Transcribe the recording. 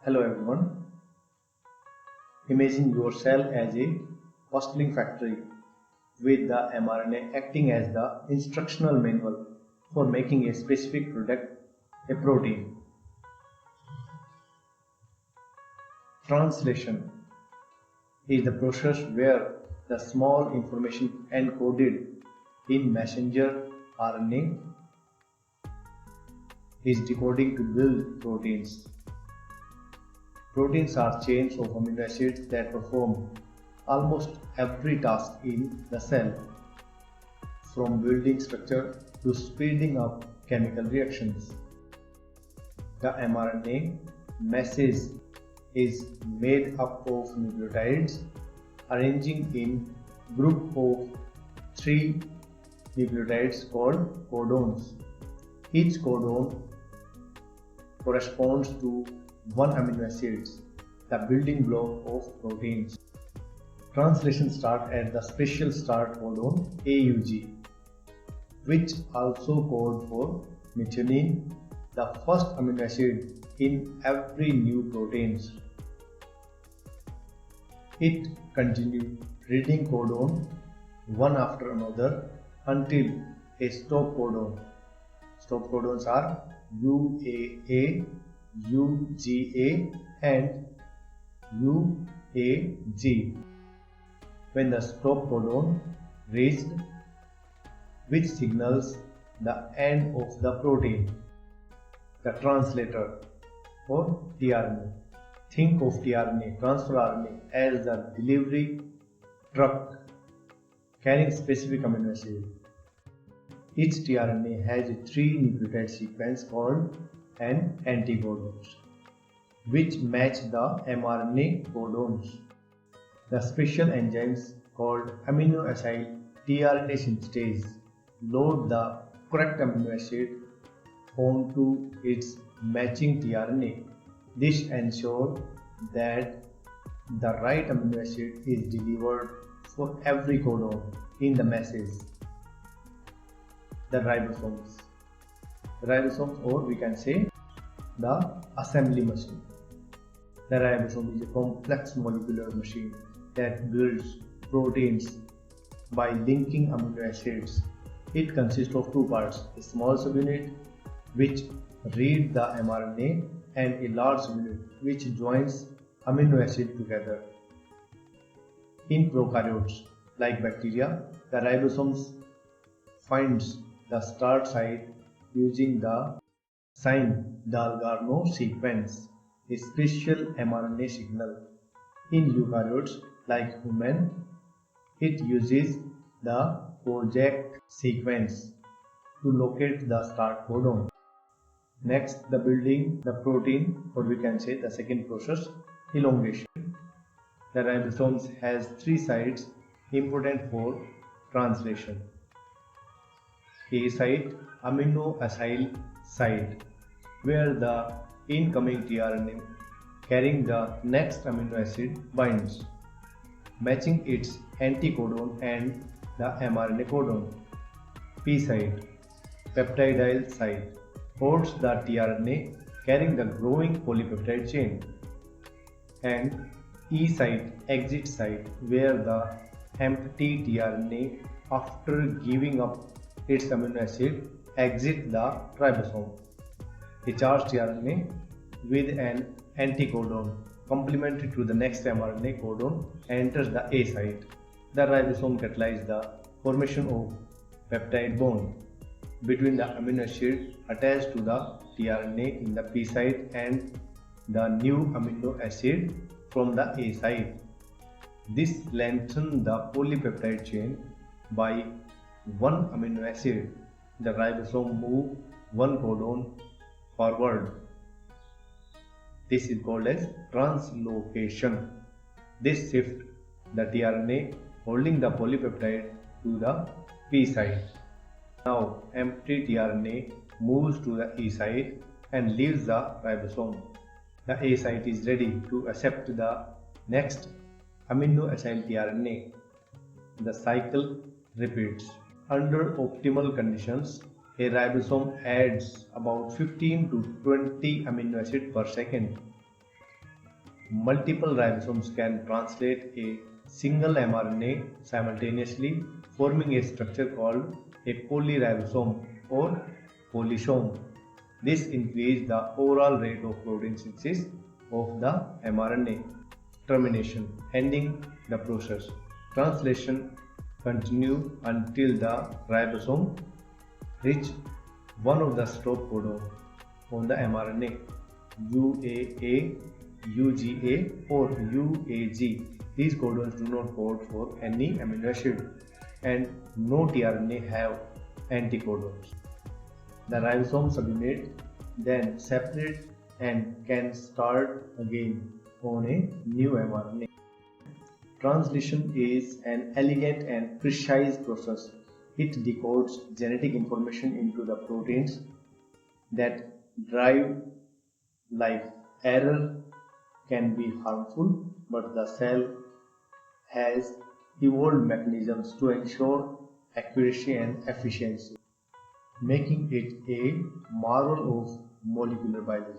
Hello everyone. Imagine yourself as a bustling factory with the mRNA acting as the instructional manual for making a specific product, a protein. Translation is the process where the small information encoded in messenger RNA is decoding to build proteins. Proteins are chains of amino acids that perform almost every task in the cell, from building structure to speeding up chemical reactions. The mRNA message is made up of nucleotides arranging in group of 3 nucleotides called codons. Each codon corresponds to one amino acid, the building block of proteins. Translation starts at the special start codon AUG, which also codes for methionine, the first amino acid in every new protein. It continues reading codon one after another until a stop codon. Stop codons are UAA, UGA and UAG. When the stop codon reached, which signals the end of the protein. The translator or tRNA. Think of tRNA, transfer RNA, as the delivery truck carrying specific amino acid. Each tRNA has a 3 nucleotide sequence called an anticodons, which match the mRNA codons. The special enzymes called amino acyl tRNA synthetase load the correct amino acid onto its matching tRNA. This ensures that the right amino acid is delivered for every codon in the message. The ribosomes. Ribosomes, or we can say the assembly machine. The ribosome is a complex molecular machine that builds proteins by linking amino acids. It consists of 2 parts, a small subunit which reads the mRNA and a large subunit which joins amino acid together. In prokaryotes like bacteria, the ribosomes finds the start site using the sign Dalgarno sequence, a special mRNA signal. In eukaryotes like human, it uses the Kojak sequence to locate the start codon. Next, the building the protein, or we can say the second process, elongation. The ribosomes has 3 sites important for translation. A site, amino acyl site, where the incoming tRNA carrying the next amino acid binds, matching its anticodon and the mRNA codon. P site, peptidyl site, holds the tRNA carrying the growing polypeptide chain. And E site, exit site, where the empty tRNA, after giving up its amino acid, exit the ribosome. A charged tRNA with an anticodon complementary to the next mRNA codon enters the A site. The ribosome catalyzes the formation of peptide bond between the amino acid attached to the tRNA in the P site and the new amino acid from the A site. This lengthens the polypeptide chain by 1 amino acid. The ribosome moves 1 codon forward. This is called as translocation. This shifts the tRNA holding the polypeptide to the P site. Now empty tRNA moves to the E site and leaves the ribosome. The A site is ready to accept the next amino acyl tRNA. The cycle repeats. Under optimal conditions, a ribosome adds about 15 to 20 amino acids per second. multiple ribosomes can translate a single mRNA simultaneously, forming a structure called a polyribosome or polysome. This increases the overall rate of protein synthesis of the mRNA. Termination, ending the process. Translation continues until the ribosome reach one of the stop codons on the mRNA, UAA, UGA or UAG. These codons do not code for any amino acid and no tRNA have anticodons. The ribosome subunit then separates and can start again on a new mRNA. Translation is an elegant and precise process. It decodes genetic information into the proteins that drive life. Error can be harmful, but the cell has evolved mechanisms to ensure accuracy and efficiency, making it a marvel of molecular biology.